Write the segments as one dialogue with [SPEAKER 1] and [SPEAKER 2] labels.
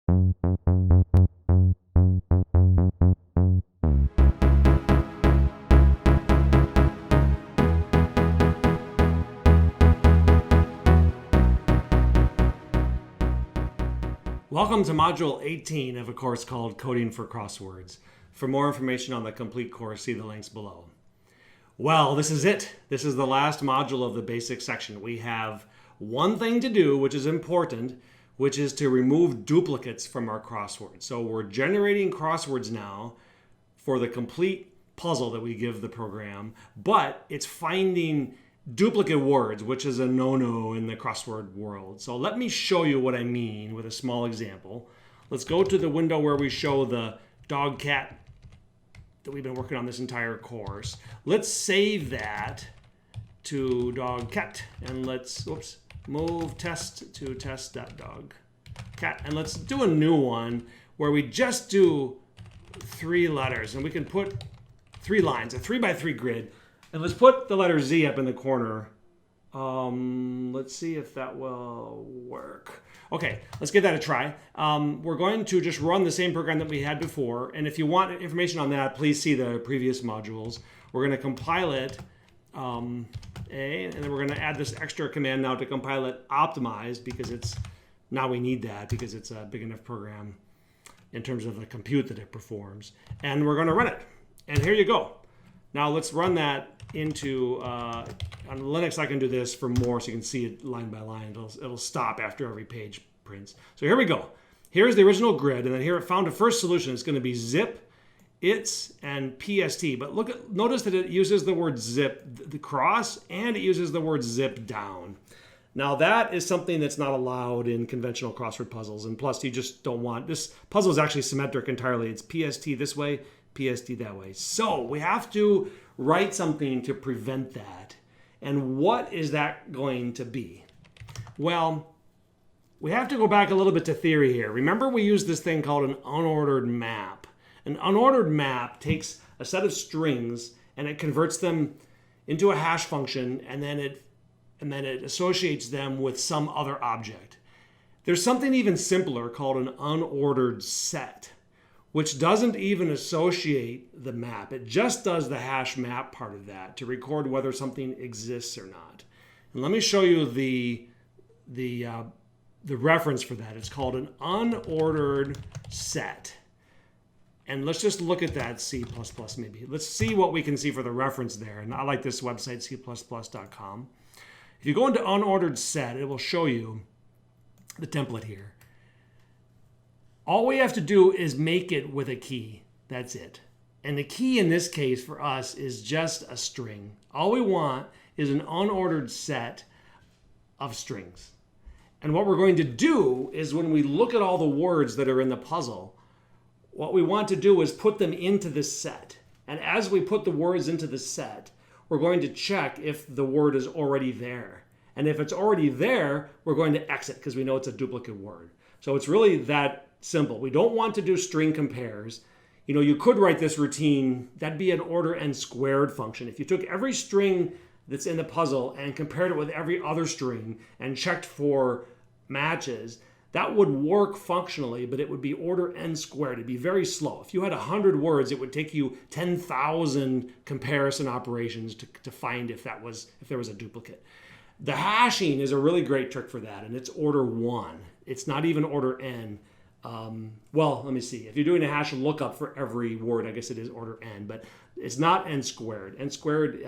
[SPEAKER 1] Welcome to Module 18 of a course called Coding for Crosswords. For more information on the complete course, see the links below. Well, this is it. This is the last module of the basic section. We have one thing to do, which is important, which is to remove duplicates from our crosswords. So we're generating crosswords now for the complete puzzle that we give the program, but it's finding duplicate words, which is a no-no in the crossword world. So let me show you what I mean with a small example. Let's go to the window where we show the dog cat that we've been working on this entire course. Let's save that to dog cat, and let's move test to test.dog cat, and let's do a new one where we just do 3 letters, and we can put 3 lines, a 3x3 grid. And let's put the letter Z up in the corner. Let's see if that will work. Okay, let's give that a try. We're going to just run the same program that we had before. And if you want information on that, please see the previous modules. We're going to compile it, and then we're going to add this extra command now to compile it optimized, because now we need that because it's a big enough program in terms of the compute that it performs. And we're going to run it. And here you go. Now let's run that into, on Linux I can do this for more so you can see it line by line. It'll stop after every page prints. So here we go. Here's the original grid, and then here it found a first solution. It's going to be zip, its, and PST. But notice that it uses the word zip, the cross, and it uses the word zip down. Now that is something that's not allowed in conventional crossword puzzles, and plus you just don't want, this puzzle is actually symmetric entirely. It's PST this way, PST that way. So we have to write something to prevent that. And what is that going to be? Well, we have to go back a little bit to theory here. Remember, we used this thing called an unordered map. An unordered map takes a set of strings and it converts them into a hash function, and then it associates them with some other object. There's something even simpler called an unordered set, which doesn't even associate the map. It just does the hash map part of that to record whether something exists or not. And let me show you the reference for that. It's called an unordered set. And let's just look at that C++ maybe. Let's see what we can see for the reference there. And I like this website, c++.com. If you go into unordered set, it will show you the template here. All we have to do is make it with a key. That's it. And the key in this case for us is just a string. All we want is an unordered set of strings. And what we're going to do is, when we look at all the words that are in the puzzle, what we want to do is put them into this set. And as we put the words into the set, we're going to check if the word is already there. And if it's already there, we're going to exit because we know it's a duplicate word. So it's really that simple. We don't want to do string compares. You know, you could write this routine. That'd be an order n squared function. If you took every string that's in the puzzle and compared it with every other string and checked for matches, that would work functionally, but it would be order n squared. It'd be very slow. If you had 100 words, it would take you 10,000 comparison operations to find if there was a duplicate. The hashing is a really great trick for that, and it's order 1. It's not even order n. Well, let me see. If you're doing a hash lookup for every word, I guess it is order n, but it's not n squared. N squared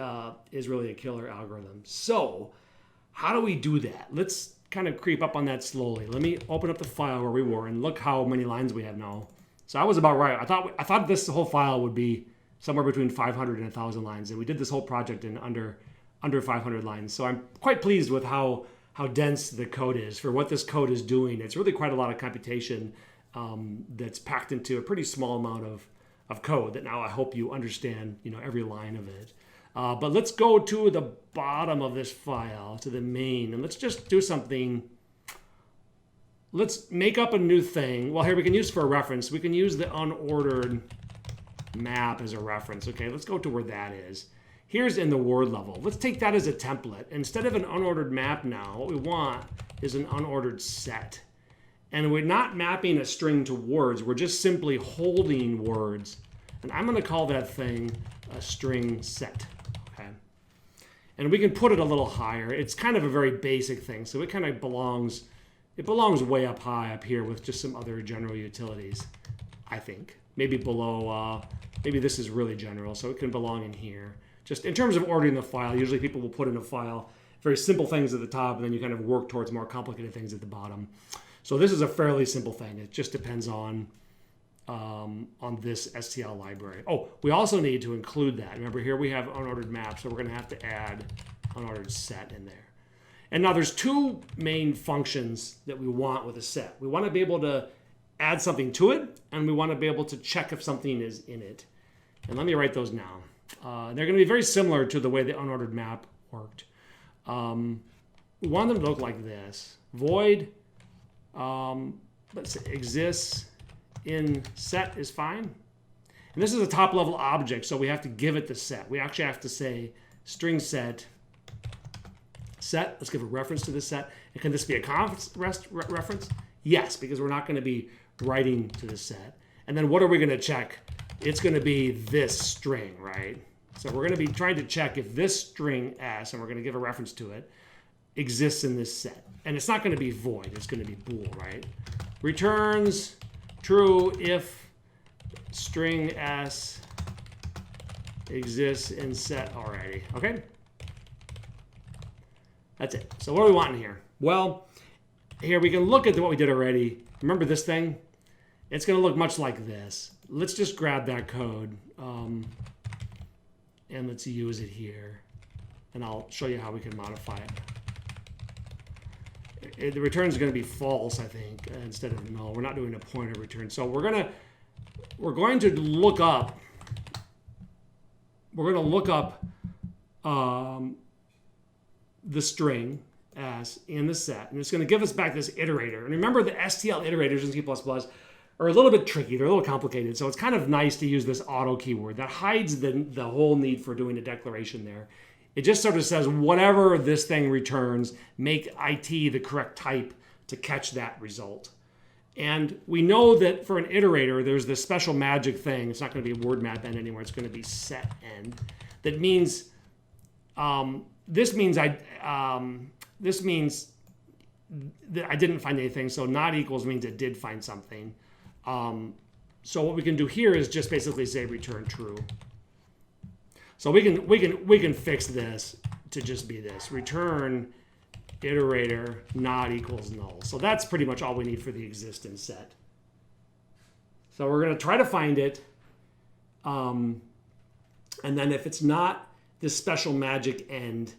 [SPEAKER 1] is really a killer algorithm. So how do we do that? Let's kind of creep up on that slowly. Let me open up the file where we were and look how many lines we have now. So I was about right. I thought this whole file would be somewhere between 500 and 1,000 lines, and we did this whole project in under 500 lines. So I'm quite pleased with how dense the code is for what this code is doing. It's really quite a lot of computation that's packed into a pretty small amount of code that now I hope you understand, every line of it. But let's go to the bottom of this file, to the main, and let's just do something. Let's make up a new thing. Well, here we can use for a reference. We can use the unordered map as a reference. Okay, let's go to where that is. Here's in the word level. Let's take that as a template. Instead of an unordered map now, what we want is an unordered set. And we're not mapping a string to words. We're just simply holding words. And I'm going to call that thing a string set. Okay. And we can put it a little higher. It's kind of a very basic thing. So it kind of belongs, it belongs way up high up here with just some other general utilities, I think. Maybe below, maybe this is really general, so it can belong in here. Just in terms of ordering the file, usually people will put in a file very simple things at the top, and then you kind of work towards more complicated things at the bottom. So this is a fairly simple thing. It just depends on this STL library. Oh, we also need to include that. Remember, here we have unordered map, so we're going to have to add unordered set in there. And now there's two main functions that we want with a set. We want to be able to add something to it, and we want to be able to check if something is in it. And let me write those now. They're going to be very similar to the way the unordered map worked. We want them to look like this. Void, let's say exists in set is fine. And this is a top level object, so we have to give it the set. We actually have to say StringSet set. Let's give a reference to the set. And can this be a const reference? Yes, because we're not going to be writing to the set. And then what are we going to check? It's going to be this string, right? So we're going to be trying to check if this string S, and we're going to give a reference to it, exists in this set. And it's not going to be void. It's going to be bool, right? Returns true if string S exists in set already. Okay? That's it. So what do we want in here? Well, here we can look at what we did already. Remember this thing? It's going to look much like this. Let's just grab that code and let's use it here. And I'll show you how we can modify it. The return is going to be false, I think, instead of null. We're not doing a pointer return. So we're going to look up. We're going to look up the string as in the set, and it's going to give us back this iterator. And remember, the STL iterators in C++ are a little bit tricky. They're a little complicated. So it's kind of nice to use this auto keyword that hides the whole need for doing a declaration there. It just sort of says whatever this thing returns, make IT the correct type to catch that result. And we know that for an iterator, there's this special magic thing. It's not going to be word map end anymore. It's going to be set end. That means this means that I didn't find anything. So not equals means it did find something. So what we can do here is just basically say return true. So we can fix this to just be this return iterator not equals null. So that's pretty much all we need for the ExistsInSet. So we're going to try to find it, and then if it's not this special magic end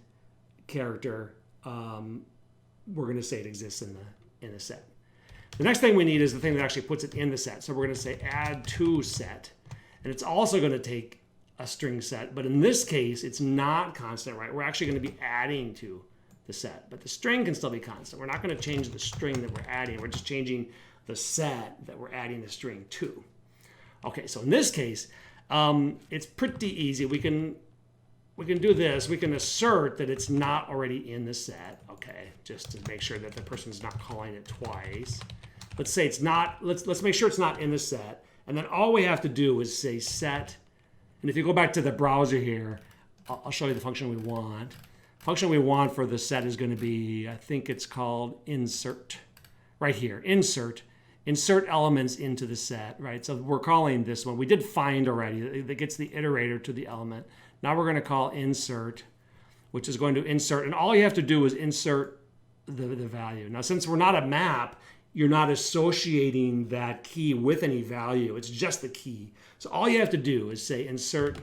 [SPEAKER 1] character, we're going to say it exists in the set. The next thing we need is the thing that actually puts it in the set. So we're going to say AddToSet, and it's also going to take a string set, but in this case, it's not constant, right? We're actually going to be adding to the set, but the string can still be constant. We're not going to change the string that we're adding. We're just changing the set that we're adding the string to. Okay, so in this case, it's pretty easy. We can do this. We can assert that it's not already in the set, okay, just to make sure that the person's not calling it twice. Let's say it's not, let's make sure it's not in the set, and then all we have to do is say set. And if you go back to the browser here, I'll show you the function we want. The function we want for the set is going to be, I think it's called insert. Right here, insert elements into the set, right? So we're calling this one. We did find already. That gets the iterator to the element. Now we're going to call insert, which is going to insert. And all you have to do is insert the value. Now, since we're not a map, you're not associating that key with any value. It's just the key. So all you have to do is say insert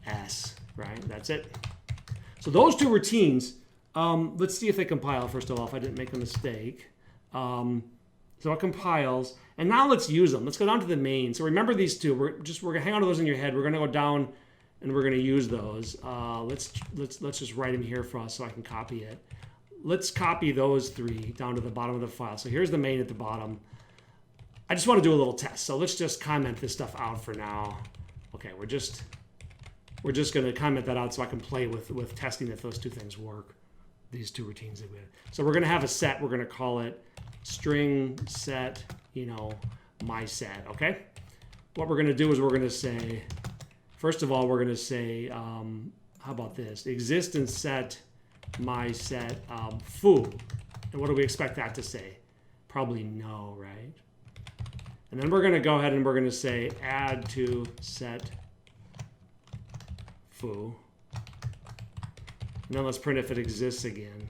[SPEAKER 1] S, right? That's it. So those two routines, let's see if they compile first of all, if I didn't make a mistake. So it compiles, and now let's use them. Let's go down to the main. So remember these two. We're gonna hang on to those in your head. We're gonna go down and we're gonna use those. Let's just write them here for us so I can copy it. Let's copy those three down to the bottom of the file. So here's the main at the bottom. I just want to do a little test. So let's just comment this stuff out for now. Okay, we're just going to comment that out so I can play with testing if those two things work. these two routines that we had. So we're going to have a set. We're going to call it StringSet, my set, okay? What we're going to do is we're going to say, first of all, we're going to say, how about this? ExistsInSet my set foo. And what do we expect that to say? Probably no, right? And then we're going to go ahead and we're going to say AddToSet foo. And then let's print if it exists again.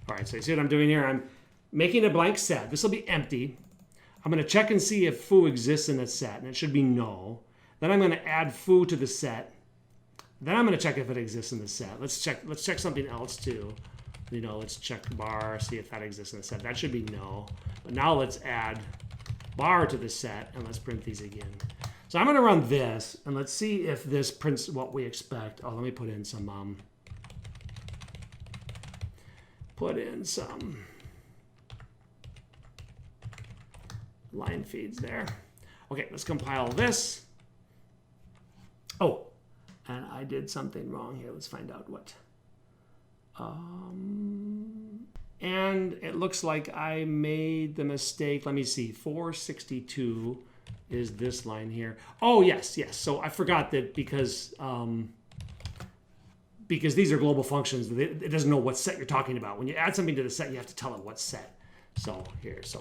[SPEAKER 1] All right, so you see what I'm doing here? I'm making a blank set. This will be empty. I'm going to check and see if foo exists in the set, and it should be no. Then I'm going to add foo to the set. Then I'm going to check if it exists in the set. Let's check something else too. Let's check bar, see if that exists in the set. That should be no. But now let's add bar to the set, and let's print these again. So I'm going to run this, and let's see if this prints what we expect. Oh, let me put in some line feeds there. Okay, let's compile this. Oh, and I did something wrong here. Let's find out what. And it looks like I made the mistake. Let me see. 462 is this line here. Oh, yes. So I forgot that because these are global functions, it doesn't know what set you're talking about. When you add something to the set, you have to tell it what set. So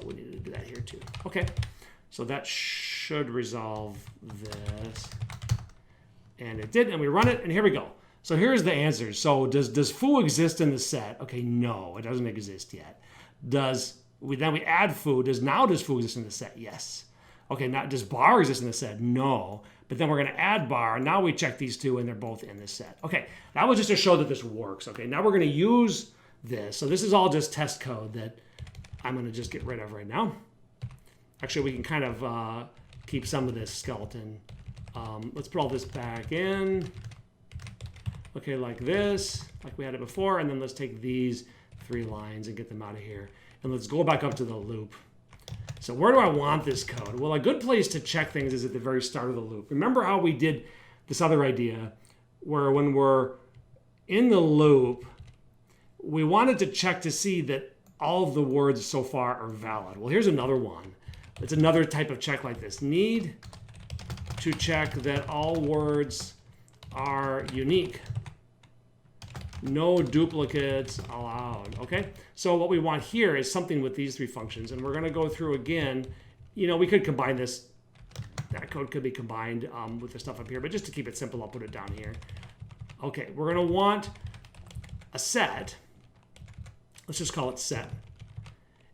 [SPEAKER 1] we need to do that here too. Okay, so that should resolve this. And it did, and we run it, and here we go. So here's the answers. So does foo exist in the set? Okay, no, it doesn't exist yet. Then we add foo. Does foo exist in the set? Yes. Okay, now does bar exist in the set? No. But then we're going to add bar. Now we check these two, and they're both in the set. Okay, that was just to show that this works. Okay, now we're going to use this. So this is all just test code that I'm going to just get rid of right now. Actually, we can kind of keep some of this skeleton. Let's put all this back in. Okay, like this, like we had it before. And then let's take these 3 lines and get them out of here. And let's go back up to the loop. So where do I want this code? Well, a good place to check things is at the very start of the loop. Remember how we did this other idea where when we're in the loop, we wanted to check to see that all of the words so far are valid. Well, here's another one. It's another type of check like this. Need to check that all words are unique. No duplicates allowed, okay? So what we want here is something with these 3 functions, and we're gonna go through again. We could combine this. That code could be combined with the stuff up here, but just to keep it simple, I'll put it down here. Okay, we're gonna want a set. Let's just call it set.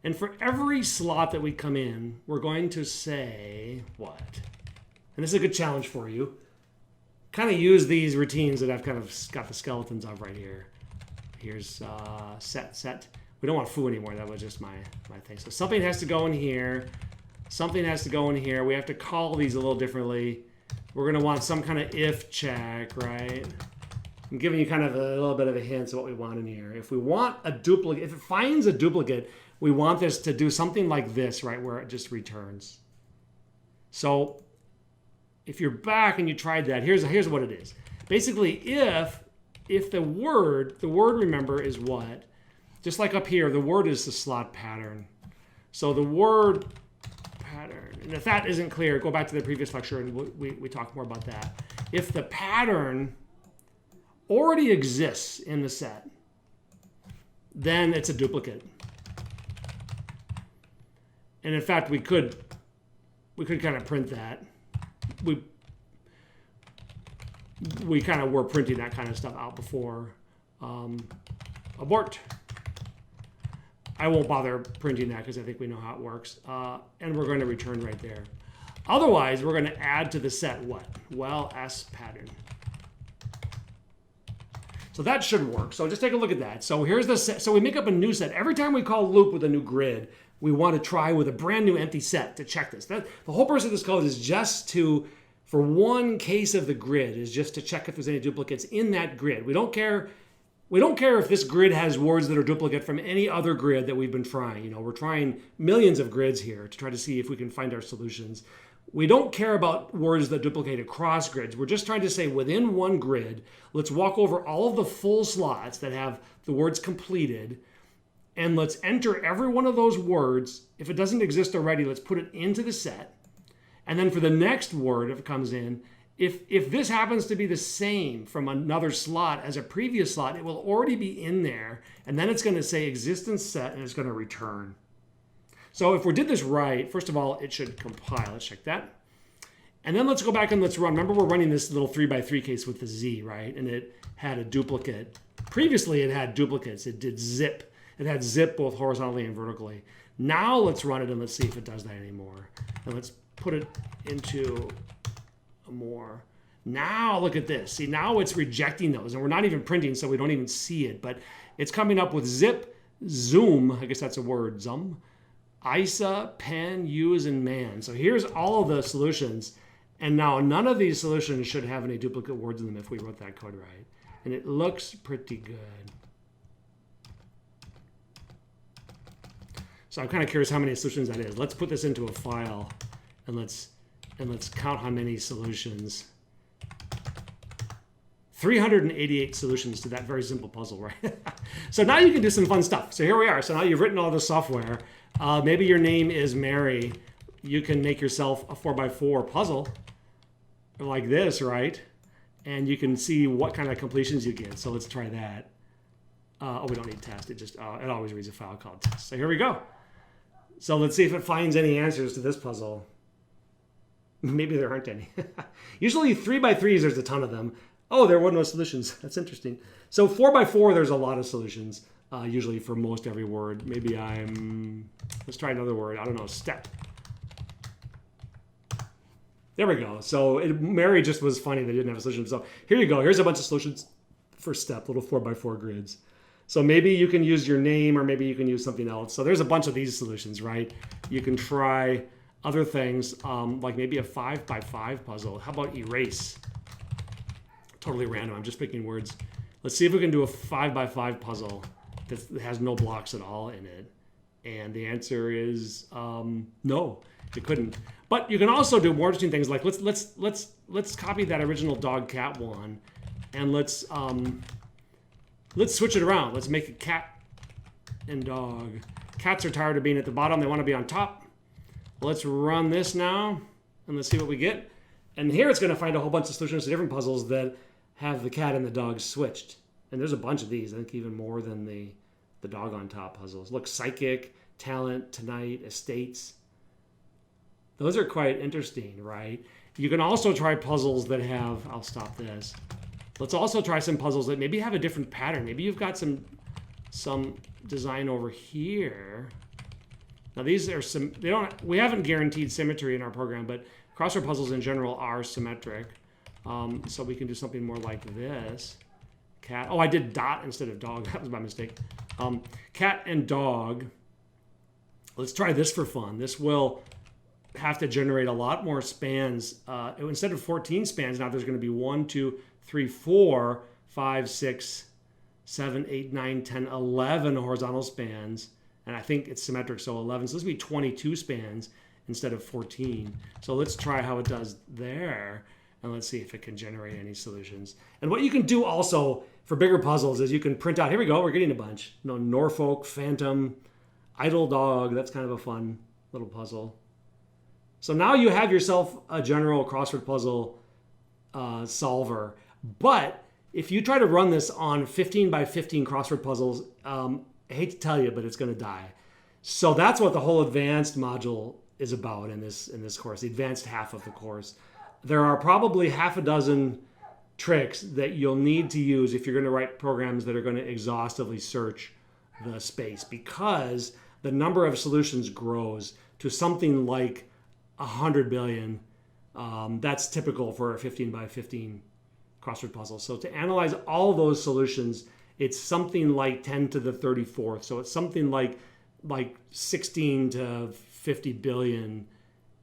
[SPEAKER 1] And for every slot that we come in, we're going to say what? And this is a good challenge for you. Kind of use these routines that I've kind of got the skeletons of right here. Here's set. We don't want foo anymore. That was just my thing. So something has to go in here. Something has to go in here. We have to call these a little differently. We're going to want some kind of if check, right? I'm giving you kind of a little bit of a hint of what we want in here. If we want a duplicate, if it finds a duplicate, we want this to do something like this, right, where it just returns. So if you're back and you tried that, here's what it is. Basically, if the word remember is what? Just like up here, the word is the slot pattern. So the word pattern, and if that isn't clear, go back to the previous lecture and we talk more about that. If the pattern already exists in the set, then it's a duplicate. And in fact, we could kind of print that. We kind of were printing that kind of stuff out before. Abort. I won't bother printing that because I think we know how it works. And we're going to return right there. Otherwise, we're going to add to the set what? Well, S pattern. So that should work. So just take a look at that. So here's the set. So we make up a new set. Every time we call loop with a new grid, we want to try with a brand new empty set to check this. The whole purpose of this code is just to, for one case of the grid, is just to check if there's any duplicates in that grid. We don't care We don't care if this grid has words that are duplicate from any other grid that we've been trying. You know, we're trying millions of grids here to try to see if we can find our solutions. We don't care about words that duplicate across grids. We're just trying to say within one grid, let's walk over all of the full slots that have the words completed, and let's enter every one of those words. If it doesn't exist already, let's put it into the set. And then for the next word, if it comes in, if this happens to be the same from another slot as a previous slot, it will already be in there. And then it's going to say ExistsInSet, and it's going to return. So if we did this right, first of all, it should compile. Let's check that. And then let's go back and let's run. Remember, we're running this little 3x3 case with the Z, right? And it had a duplicate. Previously, it had duplicates. It did zip. It had zip both horizontally and vertically. Now let's run it and let's see if it does that anymore. And let's put it into more. Now look at this. See, now it's rejecting those, and we're not even printing, so we don't even see it. But it's coming up with zip, zoom. I guess that's a word. Zoom. ISA, pen, use, and man. So here's all of the solutions. And now none of these solutions should have any duplicate words in them if we wrote that code right. And it looks pretty good. So I'm kind of curious how many solutions that is. Let's put this into a file and let's count how many solutions. 388 solutions to that very simple puzzle, right? So now you can do some fun stuff. So here we are. So now you've written all the software. Maybe your name is Mary. You can make yourself a 4x4 puzzle like this, right? And you can see what kind of completions you get. So let's try that. Oh, we don't need test. It always reads a file called test. So here we go. So let's see if it finds any answers to this puzzle. Maybe there aren't any. Usually 3x3s, there's a ton of them. Oh, there were no solutions. That's interesting. So 4x4, there's a lot of solutions, usually for most every word. Maybe let's try another word. I don't know, step. There we go. So Mary just was funny they didn't have a solution. So here you go. Here's a bunch of solutions for step, little 4x4 grids. So maybe you can use your name, or maybe you can use something else. So there's a bunch of these solutions, right? You can try other things, like maybe a 5x5 puzzle. How about erase? Totally random. I'm just picking words. Let's see if we can do a 5x5 puzzle that has no blocks at all in it. And the answer is no, it couldn't. But you can also do more interesting things, like let's copy that original dog cat one, and let's switch it around. Let's make it cat and dog. Cats are tired of being at the bottom. They want to be on top. Let's run this now, and let's see what we get. And here it's going to find a whole bunch of solutions to different puzzles that have the cat and the dog switched. And there's a bunch of these. I think even more than the dog on top puzzles. Look, psychic, talent, tonight, estates. Those are quite interesting, right? You can also try puzzles that have, I'll stop this. Let's also try some puzzles that maybe have a different pattern. Maybe you've got some design over here. Now these are we haven't guaranteed symmetry in our program, but crossword puzzles in general are symmetric. So we can do something more like this. Cat. Oh, I did dot instead of dog. That was my mistake. Cat and dog. Let's try this for fun. This will have to generate a lot more spans. Instead of 14 spans, now there's going to be 1, 2, 3, 4, 5, 6, 7, 8, 9, 10, 11 horizontal spans. And I think it's symmetric, so 11. So this would be 22 spans instead of 14. So let's try how it does there. And let's see if it can generate any solutions. And what you can do also for bigger puzzles is you can print out, here we go, we're getting a bunch. You know, Norfolk, Phantom, Idle Dog, that's kind of a fun little puzzle. So now you have yourself a general crossword puzzle solver. But if you try to run this on 15 by 15 crossword puzzles, I hate to tell you, but it's going to die. So that's what the whole advanced module is about in this course, the advanced half of the course. There are probably half a dozen tricks that you'll need to use if you're going to write programs that are going to exhaustively search the space, because the number of solutions grows to something like 100 billion. That's typical for a 15 by 15 crossword puzzle. So to analyze all those solutions, it's something like 10 to the 34th. So it's something like 16 to 50 billion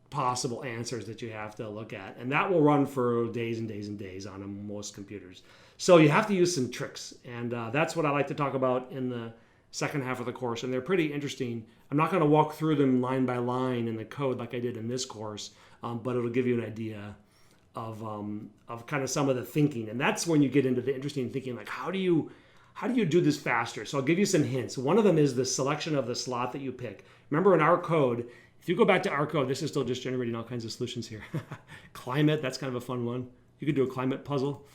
[SPEAKER 1] possible answers that you have to look at. And that will run for days and days and days on most computers. So you have to use some tricks, and that's what I like to talk about in the second half of the course, and they're pretty interesting. I'm not going to walk through them line by line in the code like I did in this course, but it'll give you an idea of kind of some of the thinking, and that's when you get into the interesting thinking, like how do you do this faster? So I'll give you some hints. One of them is the selection of the slot that you pick. Remember in our code, if you go back to our code, this is still just generating all kinds of solutions here. Climate, that's kind of a fun one. You could do a climate puzzle.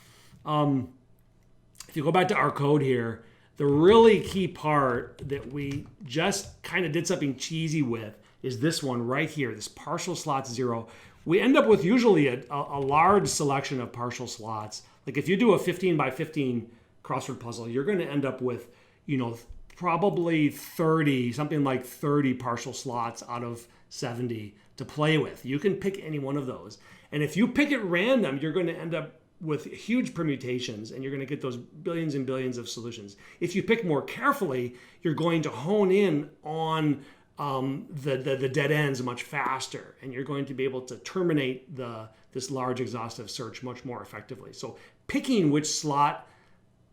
[SPEAKER 1] If you go back to our code here, the really key part that we just kind of did something cheesy with is this one right here, this partial slots 0. We end up with usually a large selection of partial slots. Like if you do a 15 by 15 crossword puzzle, you're going to end up with, probably 30, something like 30 partial slots out of 70 to play with. You can pick any one of those. And if you pick at random, you're going to end up with huge permutations, and you're going to get those billions and billions of solutions. If you pick more carefully, you're going to hone in on the dead ends much faster, and you're going to be able to terminate this large exhaustive search much more effectively. So picking which slot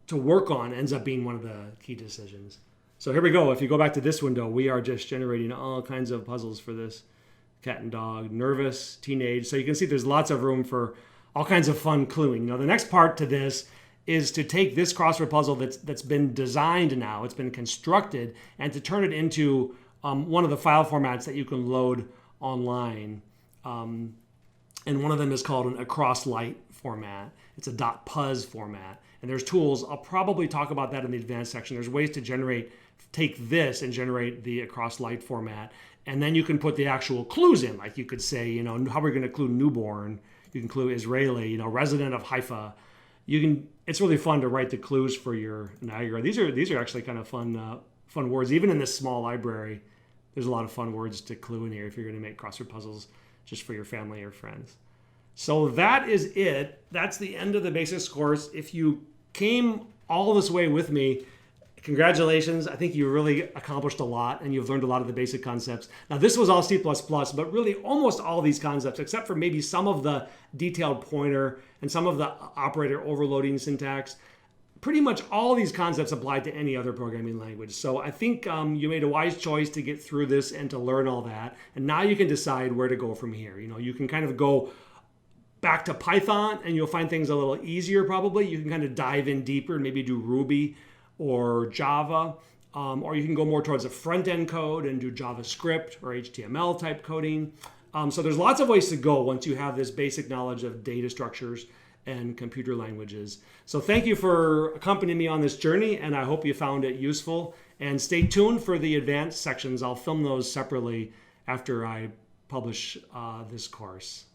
[SPEAKER 1] to work on ends up being one of the key decisions. So here we go. If you go back to this window, we are just generating all kinds of puzzles for this cat and dog, nervous, teenage. So you can see there's lots of room for all kinds of fun cluing. Now the next part to this is to take this crossword puzzle that's been designed now, it's been constructed, and to turn it into one of the file formats that you can load online. And one of them is called an across-light format. It's a .puz format. And there's tools. I'll probably talk about that in the advanced section. There's ways to take this and generate the across-light format. And then you can put the actual clues in. Like you could say, how are we going to clue newborn? You can clue Israeli, resident of Haifa. It's really fun to write the clues for your Niagara. These are actually kind of fun words. Even in this small library, there's a lot of fun words to clue in here if you're going to make crossword puzzles just for your family or friends. So that is it. That's the end of the basics course. If you came all this way with me, congratulations. I think you really accomplished a lot, and you've learned a lot of the basic concepts. Now, this was all C++, but really almost all these concepts, except for maybe some of the detailed pointer and some of the operator overloading syntax, pretty much all these concepts apply to any other programming language. So I think you made a wise choice to get through this and to learn all that. And now you can decide where to go from here. You can kind of go back to Python, and you'll find things a little easier probably. You can kind of dive in deeper and maybe do Ruby or Java, or you can go more towards the front-end code and do JavaScript or HTML type coding. So there's lots of ways to go once you have this basic knowledge of data structures and computer languages. So thank you for accompanying me on this journey, and I hope you found it useful. And stay tuned for the advanced sections. I'll film those separately after I publish this course.